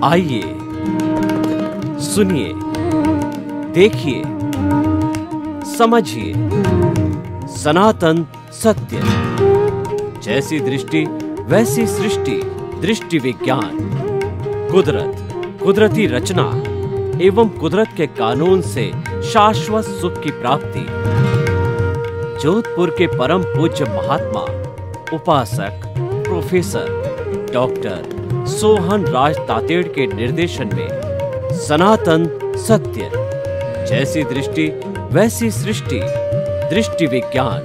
आइए, सुनिए, देखिए, समझिए सनातन सत्य। जैसी दृष्टि वैसी सृष्टि, दृष्टि विज्ञान। कुदरत, कुदरती रचना एवं कुदरत के कानून से शाश्वत सुख की प्राप्ति। जोधपुर के परम पूज्य महात्मा उपासक प्रोफेसर डॉक्टर सोहन राज तातेड़ के निर्देशन में सनातन सत्य। जैसी दृष्टि वैसी सृष्टि, दृष्टि विज्ञान।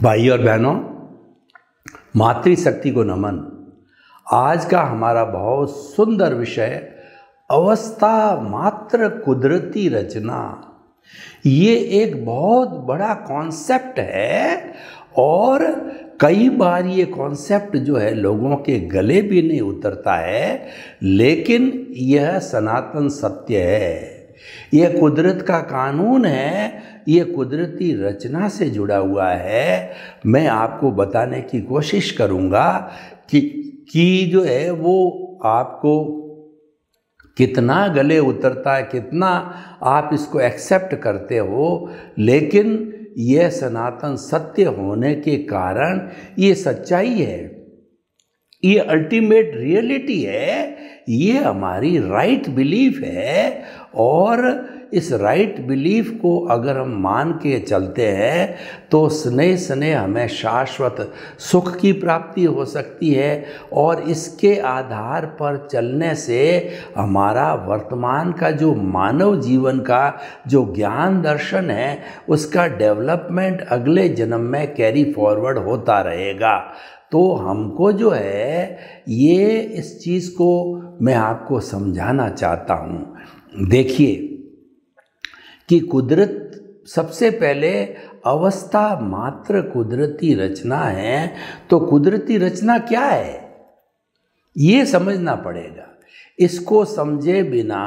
भाई और बहनों, मातृशक्ति को नमन। आज का हमारा बहुत सुंदर विषय अवस्था मात्र कुदरती रचना। ये एक बहुत बड़ा कॉन्सेप्ट है और कई बार ये कॉन्सेप्ट जो है लोगों के गले भी नहीं उतरता है, लेकिन यह सनातन सत्य है। यह कुदरत का कानून है, ये कुदरती रचना से जुड़ा हुआ है। मैं आपको बताने की कोशिश करूँगा कि जो है वो आपको कितना गले उतरता है, कितना आप इसको एक्सेप्ट करते हो, लेकिन यह सनातन सत्य होने के कारण ये सच्चाई है, ये अल्टीमेट रियलिटी है, ये हमारी राइट बिलीफ है। और इस राइट बिलीफ को अगर हम मान के चलते हैं तो स्नेह स्नेह हमें शाश्वत सुख की प्राप्ति हो सकती है। और इसके आधार पर चलने से हमारा वर्तमान का जो मानव जीवन का जो ज्ञान दर्शन है, उसका डेवलपमेंट अगले जन्म में कैरी फॉरवर्ड होता रहेगा। तो हमको जो है ये इस चीज़ को मैं आपको समझाना चाहता हूँ। देखिए कि कुदरत सबसे पहले अवस्था मात्र कुदरती रचना है। तो कुदरती रचना क्या है ये समझना पड़ेगा। इसको समझे बिना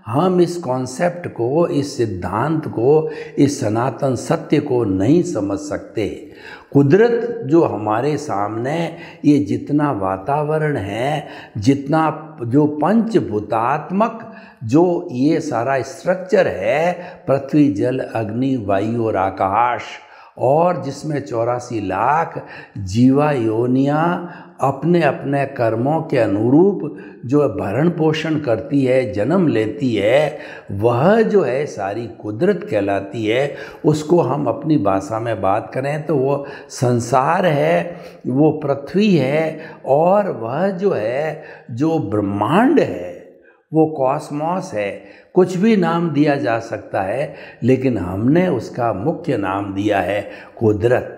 हम इस कॉन्सेप्ट को, इस सिद्धांत को, इस सनातन सत्य को नहीं समझ सकते। कुदरत जो हमारे सामने ये जितना वातावरण है, जितना जो पंचभूतात्मक जो ये सारा स्ट्रक्चर है, पृथ्वी जल अग्नि वायु और आकाश, और जिसमें 84 लाख जीवा योनियाँ अपने अपने कर्मों के अनुरूप जो भरण पोषण करती है, जन्म लेती है, वह जो है सारी कुदरत कहलाती है। उसको हम अपनी भाषा में बात करें तो वो संसार है, वो पृथ्वी है, और वह जो है जो ब्रह्मांड है वो कॉस्मॉस है। कुछ भी नाम दिया जा सकता है, लेकिन हमने उसका मुख्य नाम दिया है कुदरत।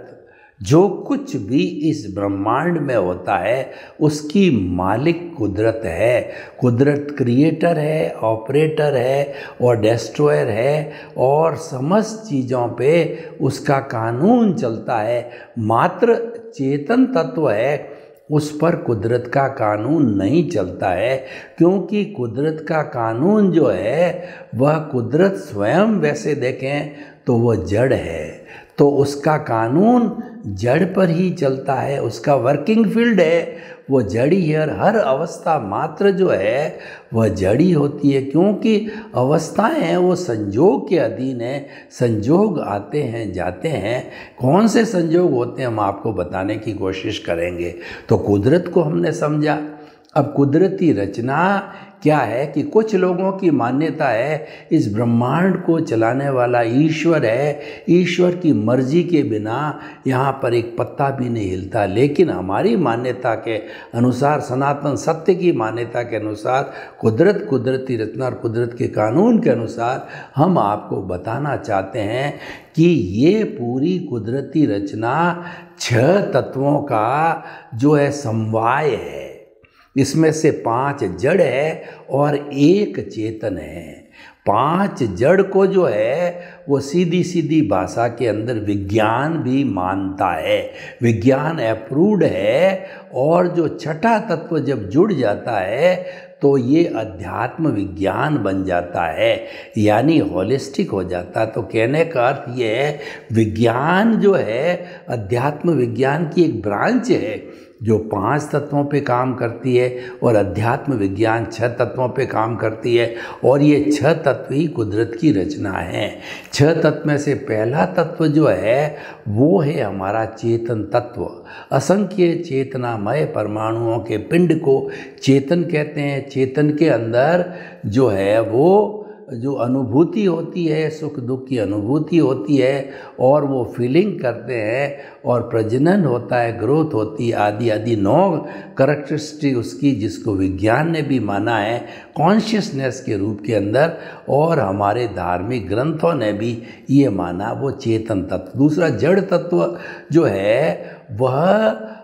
जो कुछ भी इस ब्रह्मांड में होता है उसकी मालिक कुदरत है। कुदरत क्रिएटर है, ऑपरेटर है और डिस्ट्रॉयर है, और समस्त चीज़ों पे उसका कानून चलता है। मात्र चेतन तत्व है, उस पर कुदरत का कानून नहीं चलता है, क्योंकि कुदरत का कानून जो है वह कुदरत स्वयं वैसे देखें तो वह जड़ है, तो उसका कानून जड़ पर ही चलता है। उसका वर्किंग फील्ड है वो जड़ी है, और हर अवस्था मात्र जो है वह जड़ी होती है, क्योंकि अवस्थाएं हैं वो संजोग के अधीन है। संजोग आते हैं जाते हैं, कौन से संजोग होते हैं हम आपको बताने की कोशिश करेंगे। तो कुदरत को हमने समझा। अब कुदरती रचना क्या है कि कुछ लोगों की मान्यता है इस ब्रह्मांड को चलाने वाला ईश्वर है, ईश्वर की मर्जी के बिना यहाँ पर एक पत्ता भी नहीं हिलता। लेकिन हमारी मान्यता के अनुसार, सनातन सत्य की मान्यता के अनुसार, कुदरत कुदरती रचना और कुदरत के कानून के अनुसार हम आपको बताना चाहते हैं कि ये पूरी कुदरती रचना 6 तत्वों का जो है समवाय है। इसमें से 5 जड़ है और 1 चेतन है। 5 जड़ को जो है वो सीधी सीधी भाषा के अंदर विज्ञान भी मानता है, विज्ञान अप्रूव्ड है। और जो छठा तत्व जब जुड़ जाता है तो ये अध्यात्म विज्ञान बन जाता है, यानी होलिस्टिक हो जाता है। तो कहने का अर्थ ये है, विज्ञान जो है अध्यात्म विज्ञान की एक ब्रांच है जो 5 तत्वों पे काम करती है, और अध्यात्म विज्ञान 6 तत्वों पे काम करती है। और ये 6 तत्व ही कुदरत की रचना है। 6 तत्व में से पहला तत्व जो है वो है हमारा चेतन तत्व। असंख्य चेतनामय परमाणुओं के पिंड को चेतन कहते हैं। चेतन के अंदर जो है वो जो अनुभूति होती है, सुख दुख की अनुभूति होती है, और वो फीलिंग करते हैं, और प्रजनन होता है, ग्रोथ होती है, आदि आदि 9 करैक्टरिस्टिक उसकी, जिसको विज्ञान ने भी माना है कॉन्शियसनेस के रूप के अंदर, और हमारे धार्मिक ग्रंथों ने भी ये माना, वो चेतन तत्व। दूसरा जड़ तत्व जो है वह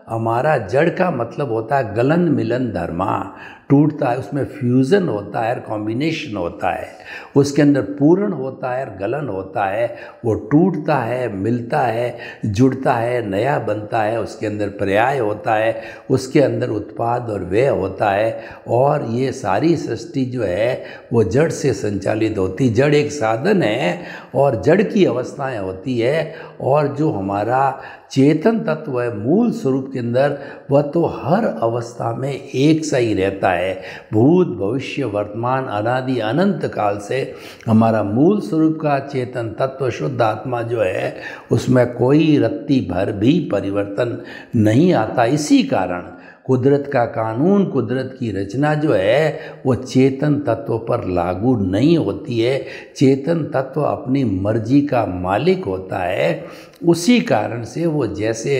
हमारा, जड़ का मतलब होता है गलन मिलन धर्मा, टूटता है, उसमें फ्यूज़न होता है, कॉम्बिनेशन होता है, उसके अंदर पूर्ण होता है, गलन होता है, वो टूटता है, मिलता है, जुड़ता है, नया बनता है, उसके अंदर पर्याय होता है, उसके अंदर उत्पाद और व्यय होता है। और ये सारी सृष्टि जो है वो जड़ से संचालित होती। जड़ एक साधन है और जड़ की अवस्थाएं होती है, और जो हमारा चेतन तत्व है मूल स्वरूप के अंदर, वह तो हर अवस्था में एक सा ही रहता है। भूत भविष्य वर्तमान अनादि अनंत काल से हमारा मूल स्वरूप का चेतन तत्व शुद्ध आत्मा जो है उसमें कोई रत्ती भर भी परिवर्तन नहीं आता। इसी कारण कुदरत का कानून, कुदरत की रचना जो है वो चेतन तत्व पर लागू नहीं होती है। चेतन तत्व अपनी मर्जी का मालिक होता है। उसी कारण से वो जैसे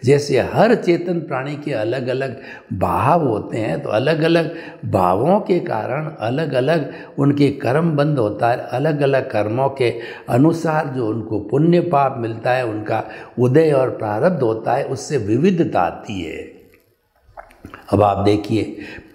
जैसे हर चेतन प्राणी के अलग अलग भाव होते हैं, तो अलग अलग भावों के कारण अलग अलग उनके कर्म बंद होता है। अलग अलग कर्मों के अनुसार जो उनको पुण्य पाप मिलता है, उनका उदय और प्रारब्ध होता है, उससे विविधता आती है। अब आप देखिए,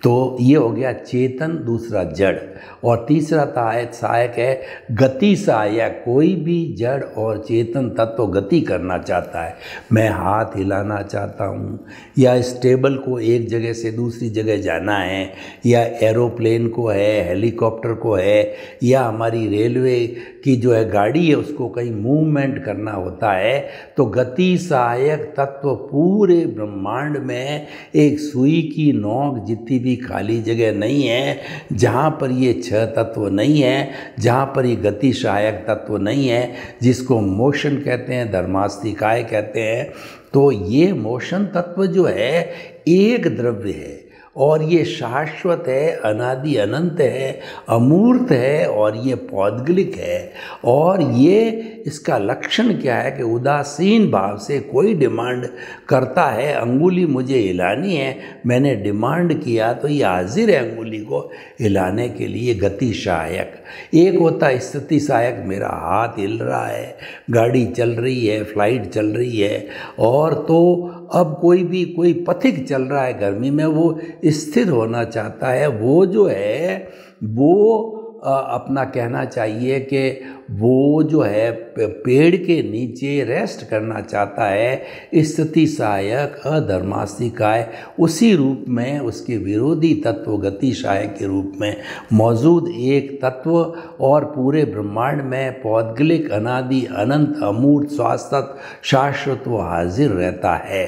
तो ये हो गया चेतन, दूसरा जड़, और तीसरा सहायक है गति सहायक। कोई भी जड़ और चेतन तत्व गति करना चाहता है, मैं हाथ हिलाना चाहता हूँ, या इस टेबल को एक जगह से दूसरी जगह जाना है, या एरोप्लेन को है, हेलीकॉप्टर को है, या हमारी रेलवे की जो है गाड़ी है उसको कहीं मूवमेंट करना होता है, तो गति सहायक तत्व पूरे ब्रह्मांड में एक सुई की नोक जितनी भी खाली जगह नहीं है जहाँ पर ये 6 तत्व नहीं है, जहाँ पर ये गति सहायक तत्व नहीं है, जिसको मोशन कहते हैं, धर्मास्तिकाय कहते हैं। तो ये मोशन तत्व जो है एक द्रव्य है, और ये शाश्वत है, अनादि अनंत है, अमूर्त है, और ये पौद्गलिक है। और ये इसका लक्षण क्या है कि उदासीन भाव से कोई डिमांड करता है, अंगुली मुझे हिलानी है, मैंने डिमांड किया तो ये हाजिर है अंगुली को हिलाने के लिए। गति सहायक एक होता है, स्थिति सहायक, मेरा हाथ हिल रहा है, गाड़ी चल रही है, फ्लाइट चल रही है, और तो अब कोई पथिक चल रहा है गर्मी में, वो स्थिर होना चाहता है। वो जो है वो अपना कहना चाहिए कि वो जो है पेड़ के नीचे रेस्ट करना चाहता है। स्थिति सहायक अधर्मास्तिकाय उसी रूप में उसके विरोधी तत्व गति सहायक के रूप में मौजूद एक तत्व, और पूरे ब्रह्मांड में पौद्गलिक अनादि अनंत अमूर्त शाश्वत शाश्वत वो हाजिर रहता है।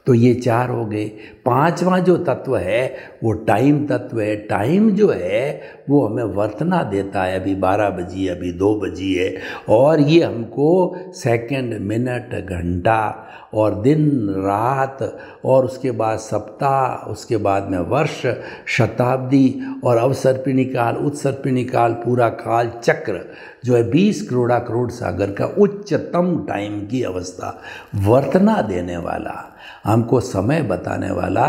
तो ये 4 हो गए। 5वां जो तत्व है वो टाइम तत्व है। टाइम जो है वो हमें वर्तना देता है, अभी 12 बजी, अभी 2 बजी है, और ये हमको सेकंड, मिनट, घंटा और दिन रात, और उसके बाद सप्ताह, उसके बाद में वर्ष, शताब्दी और अवसर्पिणी काल, उत्सर्पिणी काल, पूरा काल चक्र जो है 20 करोड़ सागर का उच्चतम टाइम की अवस्था वर्तना देने वाला, हमको समय बताने वाला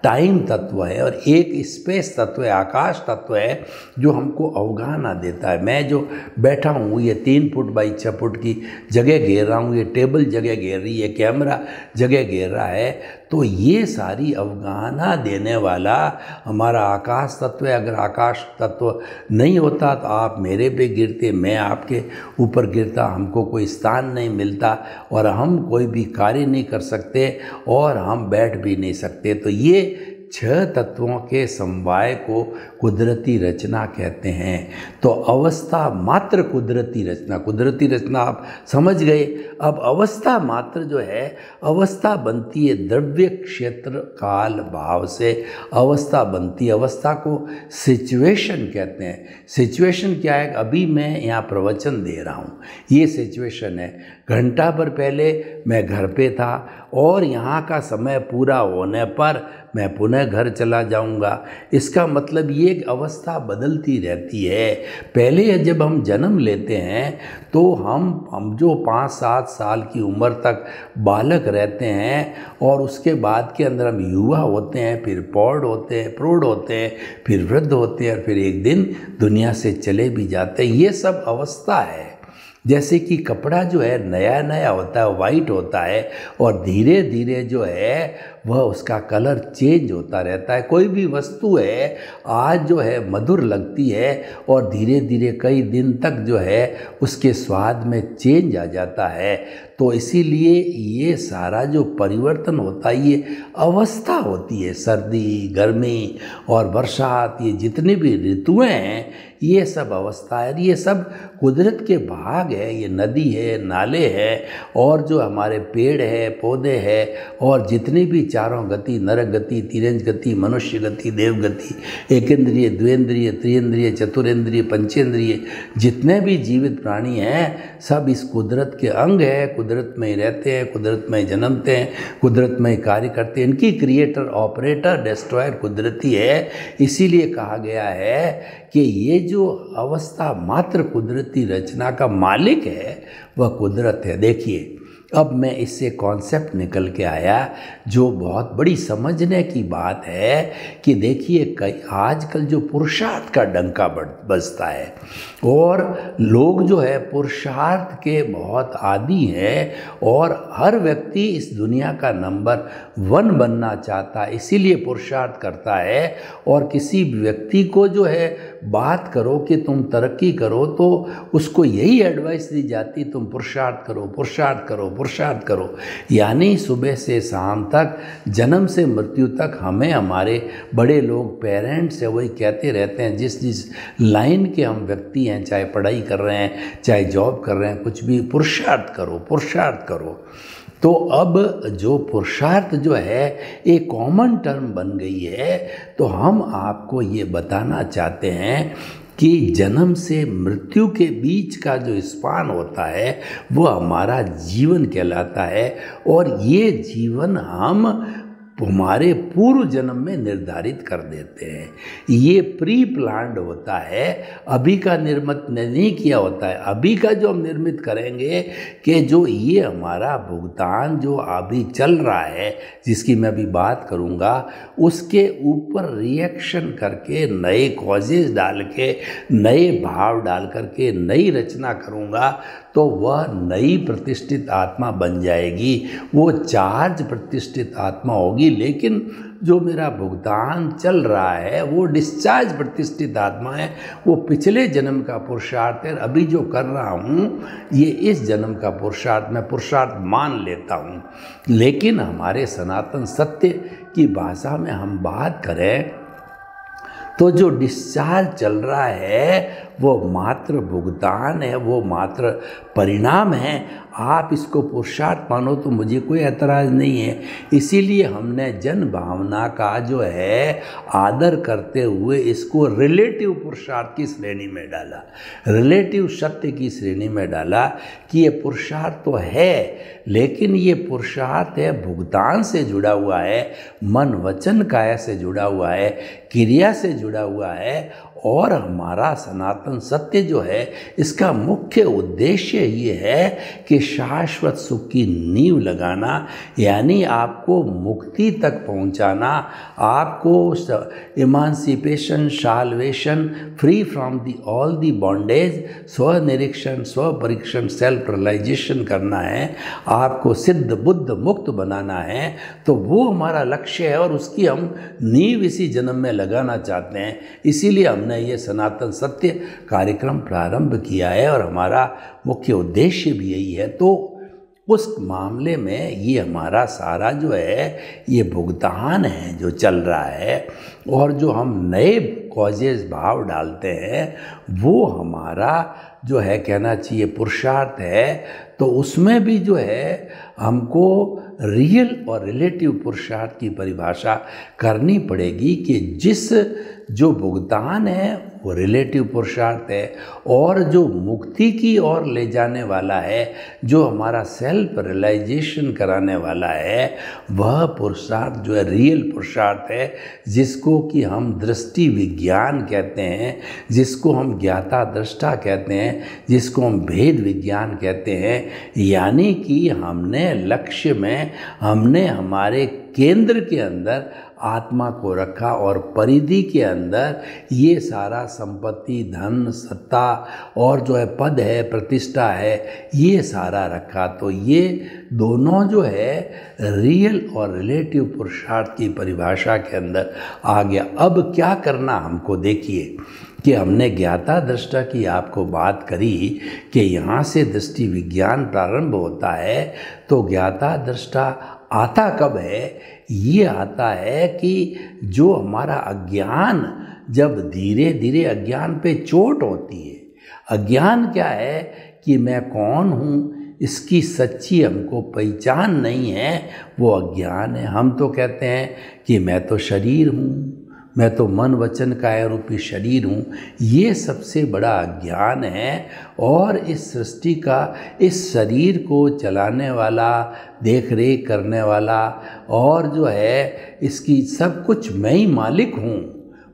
टाइम तत्व है। और एक स्पेस तत्व है, आकाश तत्व है, जो हमको अवगाहना देता है। मैं जो बैठा हूँ ये 3 फुट बाई 6 फुट की जगह घेर रहा हूँ, ये टेबल जगह घेर रही है, कैमरा जगह घेर रहा है, तो ये सारी अवगाहना देने वाला हमारा आकाश तत्व है। अगर आकाश तत्व नहीं होता तो आप मेरे पे गिरते, मैं आपके ऊपर गिरता, हमको कोई स्थान नहीं मिलता, और हम कोई भी कार्य नहीं कर सकते, और हम बैठ भी नहीं सकते। तो ये छह तत्वों के समवाय को कुदरती रचना कहते हैं। तो अवस्था मात्र कुदरती रचना आप समझ गए। अब अवस्था मात्र जो है, अवस्था बनती है द्रव्य क्षेत्र काल भाव से अवस्था बनती है। अवस्था को सिचुएशन कहते हैं। सिचुएशन क्या है? अभी मैं यहाँ प्रवचन दे रहा हूँ, ये सिचुएशन है। घंटा भर पहले मैं घर पे था और यहाँ का समय पूरा होने पर मैं पुनः घर चला जाऊँगा। इसका मतलब ये कि अवस्था बदलती रहती है। पहले जब हम जन्म लेते हैं तो हम जो 5-7 साल की उम्र तक बालक रहते हैं और उसके बाद के अंदर हम युवा होते हैं, फिर प्रौढ़ होते हैं, फिर वृद्ध होते हैं और फिर एक दिन दुनिया से चले भी जाते हैं। ये सब अवस्था है। जैसे कि कपड़ा जो है नया नया होता है, वाइट होता है और धीरे धीरे जो है वह उसका कलर चेंज होता रहता है। कोई भी वस्तु है आज जो है मधुर लगती है और धीरे धीरे कई दिन तक जो है उसके स्वाद में चेंज आ जाता है। तो इसीलिए ये सारा जो परिवर्तन होता है ये अवस्था होती है। सर्दी, गर्मी और बरसात, ये जितनी भी ऋतुएं हैं ये सब अवस्था है। ये सब कुदरत के भाग है। ये नदी है, नाले हैं और जो हमारे पेड़ है, पौधे हैं और जितनी भी चारों गति, नरक गति, तिरंज गति, मनुष्य गति, देव गति, एकेंद्रिय, द्विंद्रिय, त्रिंद्रिय, चतुरेंद्रिय, पंचेंद्रिय, जितने भी जीवित प्राणी हैं सब इस कुदरत के अंग है। कुदरत में ही रहते हैं, कुदरत में ही जन्मते हैं, कुदरत में ही कार्य करते हैं। इनकी क्रिएटर, ऑपरेटर, डिस्ट्रॉयर कुदरती है। इसीलिए कहा गया है कि ये जो अवस्था मात्र कुदरती रचना का मालिक है वह कुदरत है। देखिए, अब मैं इससे कॉन्सेप्ट निकल के आया जो बहुत बड़ी समझने की बात है कि देखिए आजकल जो पुरुषार्थ का डंका बजता है और लोग जो है पुरुषार्थ के बहुत आदी हैं और हर व्यक्ति इस दुनिया का नंबर 1 बनना चाहता है, इसीलिए पुरुषार्थ करता है। और किसी व्यक्ति को जो है बात करो कि तुम तरक्की करो तो उसको यही एडवाइस दी जाती, तुम पुरुषार्थ करो, पुरुषार्थ करो, पुरुषार्थ करो। यानी सुबह से शाम तक, जन्म से मृत्यु तक हमें हमारे बड़े लोग, पेरेंट्स है, वही कहते रहते हैं। जिस लाइन के हम व्यक्ति हैं, चाहे पढ़ाई कर रहे हैं, चाहे जॉब कर रहे हैं, कुछ भी, पुरुषार्थ करो, पुरुषार्थ करो। तो अब जो पुरुषार्थ जो है एक कॉमन टर्म बन गई है। तो हम आपको ये बताना चाहते हैं कि जन्म से मृत्यु के बीच का जो स्पान होता है वो हमारा जीवन कहलाता है और ये जीवन हम हमारे पूर्व जन्म में निर्धारित कर देते हैं। ये प्री प्लान्ड होता है, अभी का निर्मित नहीं किया होता है। अभी का जो हम निर्मित करेंगे कि जो ये हमारा भुगतान जो अभी चल रहा है, जिसकी मैं अभी बात करूँगा, उसके ऊपर रिएक्शन करके नए कॉजेज डाल के, नए भाव डाल करके नई रचना करूँगा तो वह नई प्रतिष्ठित आत्मा बन जाएगी। वो चार्ज प्रतिष्ठित आत्मा होगी। लेकिन जो मेरा भुगतान चल रहा है वो डिस्चार्ज प्रतिष्ठित आत्मा है। वो पिछले जन्म का पुरुषार्थ है। अभी जो कर रहा हूँ ये इस जन्म का पुरुषार्थ, मैं पुरुषार्थ मान लेता हूँ। लेकिन हमारे सनातन सत्य की भाषा में हम बात करें तो जो डिस्चार्ज चल रहा है वो मात्र भुगतान है, वो मात्र परिणाम है। आप इसको पुरुषार्थ मानो तो मुझे कोई ऐतराज़ नहीं है। इसीलिए हमने जन भावना का जो है आदर करते हुए इसको रिलेटिव पुरुषार्थ की श्रेणी में डाला, रिलेटिव सत्य की श्रेणी में डाला कि ये पुरुषार्थ तो है, लेकिन ये पुरुषार्थ है भुगतान से जुड़ा हुआ है, मन वचन काया से जुड़ा हुआ है, क्रिया से जुड़ा हुआ है। और हमारा सनातन सत्य जो है इसका मुख्य उद्देश्य ये है कि शाश्वत सुख की नींव लगाना, यानी आपको मुक्ति तक पहुंचाना, आपको emancipation, salvation, free from the all the bondage, स्वनिरीक्षण, स्वपरीक्षण, सेल्फ रियलाइजेशन करना है, आपको सिद्ध बुद्ध मुक्त बनाना है। तो वो हमारा लक्ष्य है और उसकी हम नींव इसी जन्म में लगाना चाहते हैं। इसीलिए हमने ये सनातन सत्य कार्यक्रम प्रारंभ किया है और हमारा मुख्य उद्देश्य भी यही है। तो उस मामले में ये हमारा सारा जो है ये भुगतान है जो चल रहा है, और जो हम नए कॉजेज भाव डालते हैं वो हमारा जो है कहना चाहिए पुरुषार्थ है। तो उसमें भी जो है हमको रियल और रिलेटिव पुरुषार्थ की परिभाषा करनी पड़ेगी कि जिस जो भुगतान है वो रिलेटिव पुरुषार्थ है, और जो मुक्ति की ओर ले जाने वाला है, जो हमारा सेल्फ रियलाइजेशन कराने वाला है, वह पुरुषार्थ जो है रियल पुरुषार्थ है, जिसको कि हम दृष्टि विज्ञान कहते हैं, जिसको हम ज्ञाता दृष्टा कहते हैं, जिसको हम भेद विज्ञान कहते हैं। यानी कि हमने लक्ष्य में हमने हमारे केंद्र के अंदर आत्मा को रखा और परिधि के अंदर ये सारा संपत्ति, धन, सत्ता और जो है पद है, प्रतिष्ठा है, ये सारा रखा। तो ये दोनों जो है रियल और रिलेटिव पुरुषार्थ की परिभाषा के अंदर आ गया। अब क्या करना हमको, देखिए कि हमने ज्ञाता दृष्टा की आपको बात करी कि यहाँ से दृष्टि विज्ञान प्रारंभ होता है। तो ज्ञाता दृष्टा आता कब है? ये आता है कि जो हमारा अज्ञान, जब धीरे धीरे अज्ञान पे चोट होती है। अज्ञान क्या है कि मैं कौन हूँ, इसकी सच्ची हमको पहचान नहीं है, वो अज्ञान है। हम तो कहते हैं कि मैं तो शरीर हूँ, मैं तो मन वचन काया रूपी शरीर हूँ। ये सबसे बड़ा अज्ञान है, और इस सृष्टि का, इस शरीर को चलाने वाला, देख रेख करने वाला, और जो है इसकी सब कुछ मैं ही मालिक हूँ।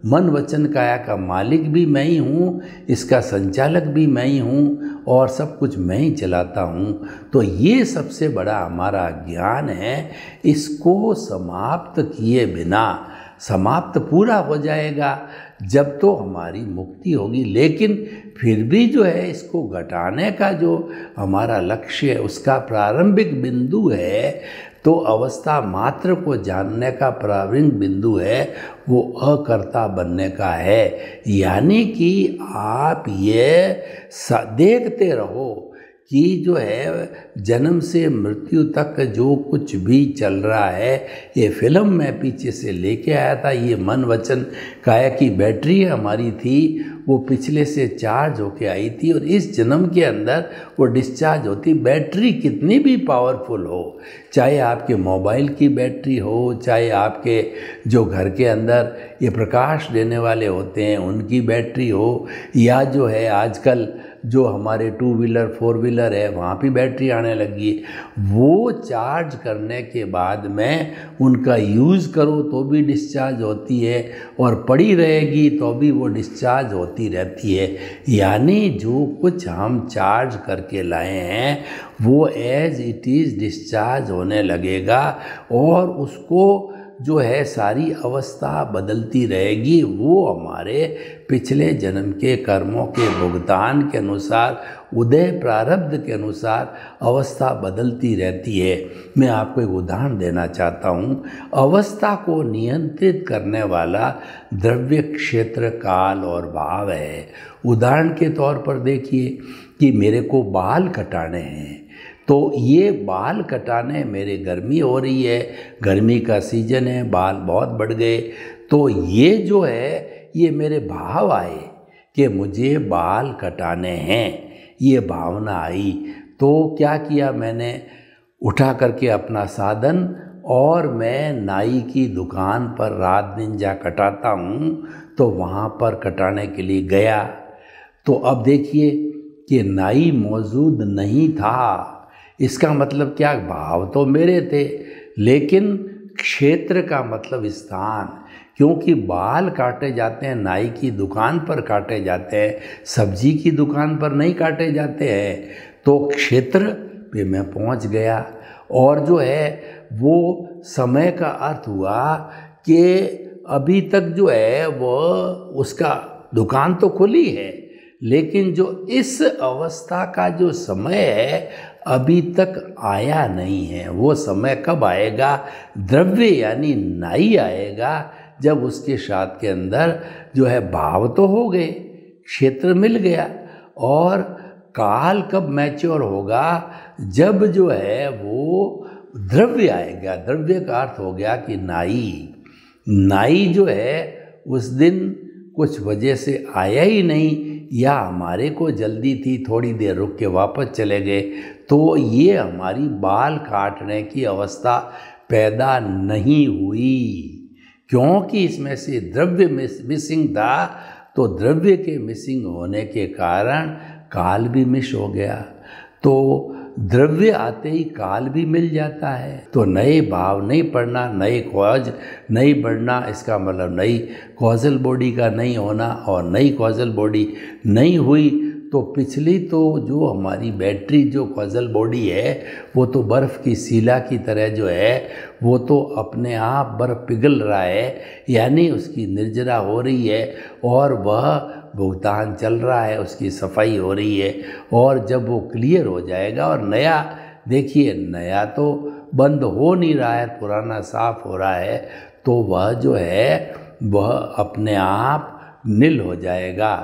मन वचन काया का मालिक भी मैं ही हूँ, इसका संचालक भी मैं ही हूँ, और सब कुछ मैं ही चलाता हूँ। तो ये सबसे बड़ा हमारा ज्ञान है। इसको समाप्त किए बिना, समाप्त पूरा हो जाएगा जब तो हमारी मुक्ति होगी, लेकिन फिर भी जो है इसको घटाने का जो हमारा लक्ष्य है, उसका प्रारंभिक बिंदु है, तो अवस्था मात्र को जानने का प्रारंभिक बिंदु है, वो अकर्ता बनने का है। यानी कि आप ये देखते रहो कि जो है जन्म से मृत्यु तक जो कुछ भी चल रहा है, ये फिल्म मैं पीछे से लेके आया था। ये मन वचन काया की बैटरी हमारी थी, वो पिछले से चार्ज होके आई थी, और इस जन्म के अंदर वो डिस्चार्ज होती। बैटरी कितनी भी पावरफुल हो, चाहे आपके मोबाइल की बैटरी हो, चाहे आपके जो घर के अंदर ये प्रकाश देने वाले होते हैं उनकी बैटरी हो, या जो है आजकल जो हमारे 2 व्हीलर 4 व्हीलर है वहाँ भी बैटरी आने लगी, वो चार्ज करने के बाद में उनका यूज़ करो तो भी डिस्चार्ज होती है, और पड़ी रहेगी तो भी वो डिस्चार्ज होती रहती है। यानी जो कुछ हम चार्ज करके लाए हैं वो एज इट इज़ डिस्चार्ज होने लगेगा, और उसको जो है सारी अवस्था बदलती रहेगी। वो हमारे पिछले जन्म के कर्मों के भुगतान के अनुसार, उदय प्रारब्ध के अनुसार अवस्था बदलती रहती है। मैं आपको एक उदाहरण देना चाहता हूँ। अवस्था को नियंत्रित करने वाला द्रव्य, क्षेत्र, काल और भाव है। उदाहरण के तौर पर देखिए कि मेरे को बाल कटाने हैं, तो ये बाल कटाने, मेरे गर्मी हो रही है, गर्मी का सीजन है, बाल बहुत बढ़ गए, तो ये जो है ये मेरे भाव आए कि मुझे बाल कटाने हैं, ये भावना आई। तो क्या किया मैंने, उठा करके अपना साधन, और मैं नाई की दुकान पर रात दिन जा कटाता हूँ, तो वहाँ पर कटाने के लिए गया। तो अब देखिए कि नाई मौजूद नहीं था। इसका मतलब क्या, भाव तो मेरे थे, लेकिन क्षेत्र का मतलब स्थान, क्योंकि बाल काटे जाते हैं नाई की दुकान पर काटे जाते हैं, सब्जी की दुकान पर नहीं काटे जाते हैं। तो क्षेत्र पे मैं पहुंच गया, और जो है वो समय का अर्थ हुआ कि अभी तक जो है वो उसका दुकान तो खुली है, लेकिन जो इस अवस्था का जो समय है अभी तक आया नहीं है। वो समय कब आएगा, द्रव्य यानी नाई आएगा, जब उसके साथ के अंदर जो है भाव तो हो गए, क्षेत्र मिल गया, और काल कब मैच्योर होगा, जब जो है वो द्रव्य आएगा। द्रव्य का अर्थ हो गया कि नाई जो है उस दिन कुछ वजह से आया ही नहीं, या हमारे को जल्दी थी, थोड़ी देर रुक के वापस चले गए, तो ये हमारी बाल काटने की अवस्था पैदा नहीं हुई, क्योंकि इसमें से द्रव्य मिसिंग था। तो द्रव्य के मिसिंग होने के कारण काल भी मिस हो गया। तो द्रव्य आते ही काल भी मिल जाता है। तो नए भाव नहीं पढ़ना, नए कॉज नहीं बढ़ना, इसका मतलब नई कॉजल बॉडी का नहीं होना, और नई कॉजल बॉडी नहीं हुई तो पिछली तो जो हमारी बैटरी जो कॉजल बॉडी है वो तो बर्फ़ की सीला की तरह जो है वो तो अपने आप बर्फ़ पिघल रहा है, यानी उसकी निर्जरा हो रही है और वह भुगतान चल रहा है, उसकी सफाई हो रही है। और जब वो क्लियर हो जाएगा और नया, देखिए नया तो बंद हो नहीं रहा है, पुराना साफ हो रहा है, तो वह जो है वह अपने आप नील हो जाएगा।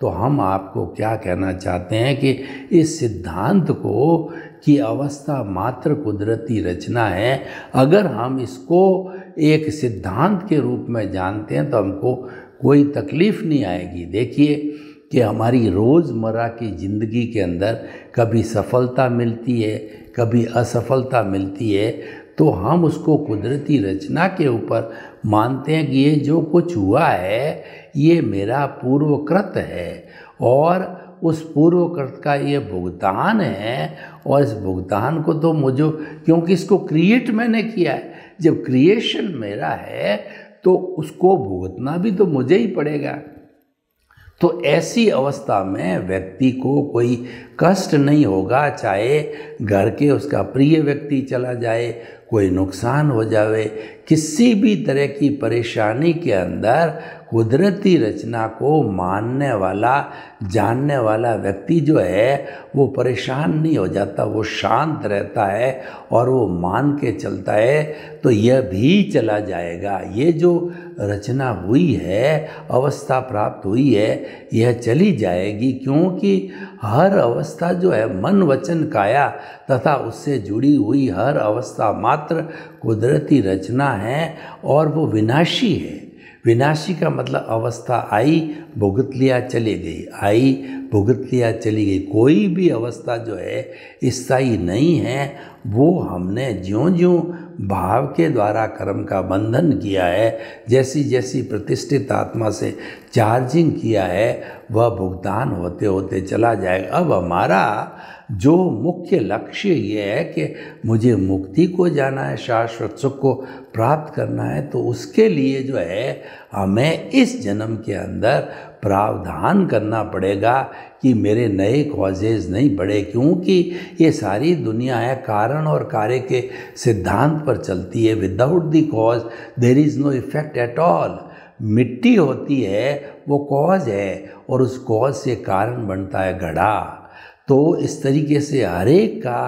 तो हम आपको क्या कहना चाहते हैं कि इस सिद्धांत को कि अवस्था मात्र कुदरती रचना है, अगर हम इसको एक सिद्धांत के रूप में जानते हैं तो हमको कोई तकलीफ़ नहीं आएगी। देखिए कि हमारी रोज़मर्रा की ज़िंदगी के अंदर कभी सफलता मिलती है, कभी असफलता मिलती है, तो हम उसको कुदरती रचना के ऊपर मानते हैं कि ये जो कुछ हुआ है ये मेरा पूर्वकृत है और उस पूर्वकृत का ये भुगतान है, और इस भुगतान को तो मुझे, क्योंकि इसको क्रिएट मैंने किया है, जब क्रिएशन मेरा है तो उसको भुगतना भी तो मुझे ही पड़ेगा। तो ऐसी अवस्था में व्यक्ति को कोई कष्ट नहीं होगा, चाहे घर के उसका प्रिय व्यक्ति चला जाए, कोई नुकसान हो जावे, किसी भी तरह की परेशानी के अंदर कुदरती रचना को मानने वाला, जानने वाला व्यक्ति जो है वो परेशान नहीं हो जाता, वो शांत रहता है और वो मान के चलता है, तो यह भी चला जाएगा। ये जो रचना हुई है, अवस्था प्राप्त हुई है, यह चली जाएगी, क्योंकि हर अवस्था जो है मन वचन काया तथा उससे जुड़ी हुई हर अवस्था मात्र कुदरती रचना है और वो विनाशी है। विनाशी का मतलब अवस्था आई, भुगत लिया, चली गई, आई, भुगत लिया, चली गई। कोई भी अवस्था जो है स्थायी नहीं है। वो हमने ज्यों ज्यों भाव के द्वारा कर्म का बंधन किया है, जैसी जैसी प्रतिष्ठित आत्मा से चार्जिंग किया है, वह भुगतान होते होते चला जाएगा। अब हमारा जो मुख्य लक्ष्य ये है कि मुझे मुक्ति को जाना है, शाश्वत सुख को प्राप्त करना है, तो उसके लिए जो है हमें इस जन्म के अंदर प्रावधान करना पड़ेगा कि मेरे नए कॉजेज नहीं बढ़े, क्योंकि ये सारी दुनिया है कारण और कार्य के सिद्धांत पर चलती है। Without the cause there is no effect at all. मिट्टी होती है वो कॉज है और उस कॉज से कारण बनता है घड़ा। तो इस तरीके से हर एक का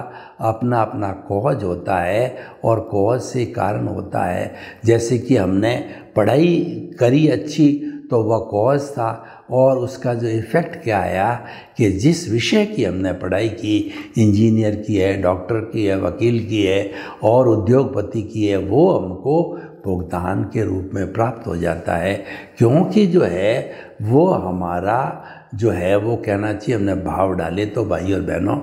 अपना अपना कॉज होता है और कॉज से कारण होता है। जैसे कि हमने पढ़ाई करी अच्छी तो वह कॉज था, और उसका जो इफ़ेक्ट क्या आया कि जिस विषय की हमने पढ़ाई की, इंजीनियर की है, डॉक्टर की है, वकील की है और उद्योगपति की है, वो हमको भुगतान के रूप में प्राप्त हो जाता है, क्योंकि जो है वो हमारा जो है वो कहना चाहिए हमने भाव डाले। तो भाई और बहनों,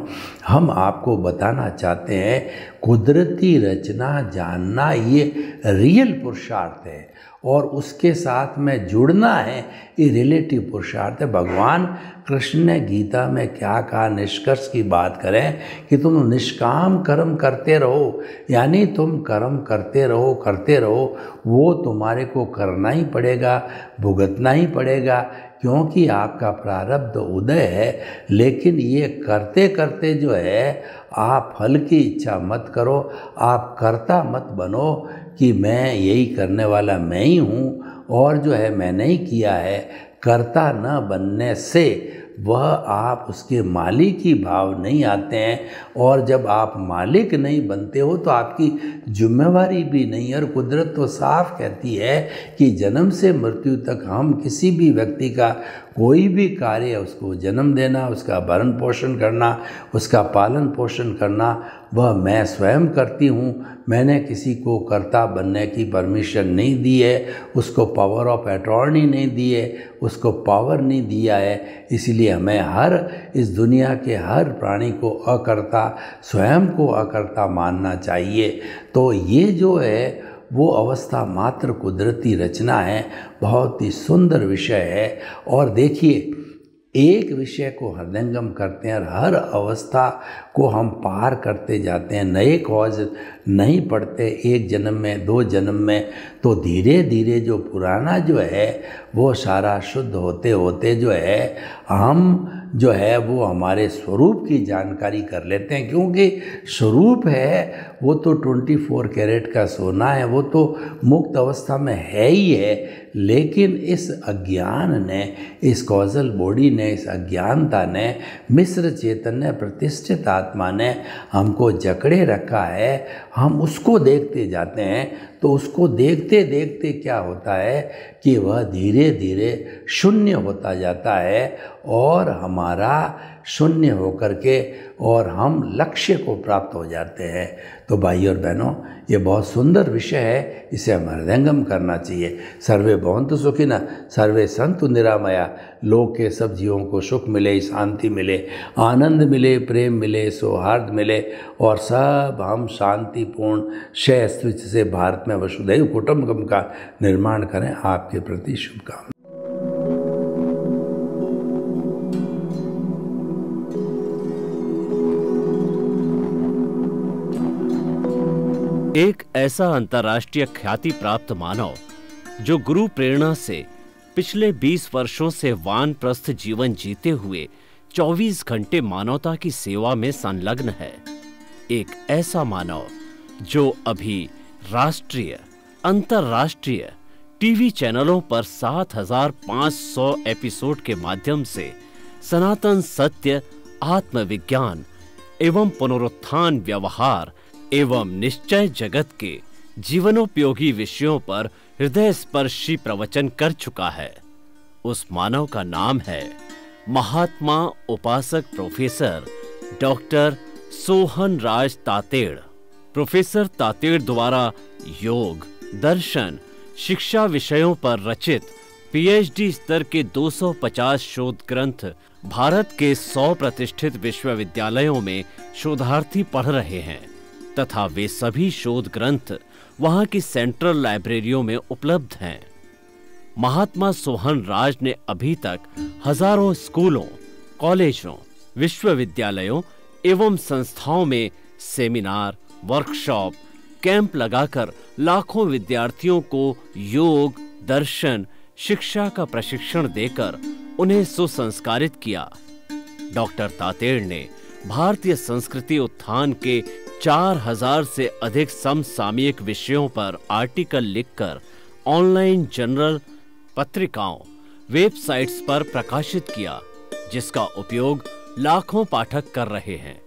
हम आपको बताना चाहते हैं कुदरती रचना जानना ये रियल पुरुषार्थ है और उसके साथ में जुड़ना है ये रिलेटिव पुरुषार्थ है। भगवान कृष्ण ने गीता में क्या कहा, निष्कर्ष की बात करें कि तुम निष्काम कर्म करते रहो, यानी तुम कर्म करते रहो, वो तुम्हारे को करना ही पड़ेगा, भुगतना ही पड़ेगा, क्योंकि आपका प्रारब्ध उदय है। लेकिन ये करते करते जो है आप फल की इच्छा मत करो, आप कर्ता मत बनो कि मैं यही करने वाला मैं ही हूँ और जो है मैंने ही किया है। कर्ता न बनने से वह आप उसके मालिक ही भाव नहीं आते हैं, और जब आप मालिक नहीं बनते हो तो आपकी जिम्मेवारी भी नहीं। और कुदरत तो साफ कहती है कि जन्म से मृत्यु तक हम किसी भी व्यक्ति का कोई भी कार्य, उसको जन्म देना, उसका भरण पोषण करना, उसका पालन पोषण करना, वह मैं स्वयं करती हूँ। मैंने किसी को कर्ता बनने की परमिशन नहीं दी है, उसको पावर ऑफ अटॉर्नी नहीं दी है, उसको पावर नहीं दिया है। इसलिए हमें इस दुनिया के हर प्राणी को अकर्ता, स्वयं को अकर्ता मानना चाहिए। तो ये जो है वो अवस्था मात्र कुदरती रचना है, बहुत ही सुंदर विषय है। और देखिए, एक विषय को हृदयंगम करते हैं और हर अवस्था को हम पार करते जाते हैं। नए कॉज नहीं पढ़ते एक जन्म में, 2 जन्म में, तो धीरे धीरे जो पुराना जो है वो सारा शुद्ध होते होते जो है हम जो है वो हमारे स्वरूप की जानकारी कर लेते हैं। क्योंकि स्वरूप है वो तो 24 कैरेट का सोना है, वो तो मुक्त अवस्था में है ही है। लेकिन इस अज्ञान ने, इस कॉजल बॉडी ने, इस अज्ञानता ने, मिश्र चैतन्य प्रतिष्ठित आत्मा ने हमको जकड़े रखा है। हम उसको देखते जाते हैं, तो उसको देखते देखते क्या होता है कि वह धीरे धीरे शून्य होता जाता है, और हमारा शून्य होकर के और हम लक्ष्य को प्राप्त हो जाते हैं। तो भाई और बहनों, ये बहुत सुंदर विषय है, इसे हम हृदयंगम करना चाहिए। सर्वे भवन्तु सुखिनः, सर्वे सन्तु निरामया। लोक के सब जीवों को सुख मिले, शांति मिले, आनंद मिले, प्रेम मिले, सौहार्द मिले, और सब हम शांतिपूर्ण क्षय स्थिति से भारत में वसुधैव कुटुम्बकम का निर्माण करें। आपके प्रति शुभकामनाएं। एक ऐसा अंतर्राष्ट्रीय ख्याति प्राप्त मानव जो गुरु प्रेरणा से पिछले 20 वर्षों से वानप्रस्थ जीवन जीते हुए 24 घंटे मानवता की सेवा में संलग्न है। एक ऐसा मानव जो अभी राष्ट्रीय, अंतर्राष्ट्रीय टीवी चैनलों पर 7,500 एपिसोड के माध्यम से सनातन सत्य, आत्मविज्ञान एवं पुनरुत्थान, व्यवहार एवं निश्चय जगत के जीवनोपयोगी विषयों पर हृदय स्पर्शी प्रवचन कर चुका है। उस मानव का नाम है महात्मा उपासक प्रोफेसर डॉक्टर सोहन राज तातेड़। प्रोफेसर तातेड़ द्वारा योग, दर्शन, शिक्षा विषयों पर रचित पीएचडी स्तर के 250 शोध ग्रंथ भारत के 100 प्रतिष्ठित विश्वविद्यालयों में शोधार्थी पढ़ रहे हैं, तथा वे सभी शोध ग्रंथ वहां की सेंट्रल लाइब्रेरियों में उपलब्ध हैं। महात्मा सोहन राज ने अभी तक हजारों स्कूलों, कॉलेजों, विश्वविद्यालयों एवं संस्थाओं में सेमिनार, वर्कशॉप, कैंप लगाकर लाखों विद्यार्थियों को योग, दर्शन, शिक्षा का प्रशिक्षण देकर उन्हें सुसंस्कारित किया। डॉक्टर तातेड़ ने भारतीय संस्कृति उत्थान के 4000 से अधिक समसामयिक विषयों पर आर्टिकल लिखकर ऑनलाइन जर्नल, पत्रिकाओं, वेबसाइट्स पर प्रकाशित किया, जिसका उपयोग लाखों पाठक कर रहे हैं।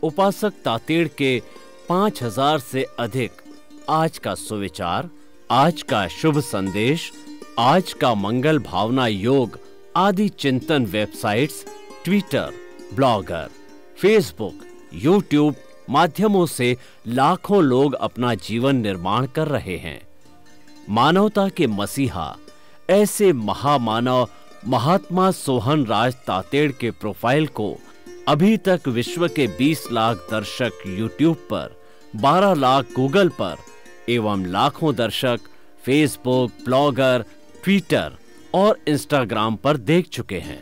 उपासक तातेड़ के 5000 से अधिक आज का सुविचार, आज का शुभ संदेश, आज का मंगल भावना योग आदि चिंतन websites, Twitter, blogger, Facebook, YouTube माध्यमों से लाखों लोग अपना जीवन निर्माण कर रहे हैं। मानवता के मसीहा ऐसे महामानव महात्मा सोहन राज तातेड़ के प्रोफाइल को अभी तक विश्व के 20 लाख दर्शक यूट्यूब पर, 12 लाख गूगल पर एवं लाखों दर्शक फेसबुक, ब्लॉगर, ट्विटर और इंस्टाग्राम पर देख चुके हैं।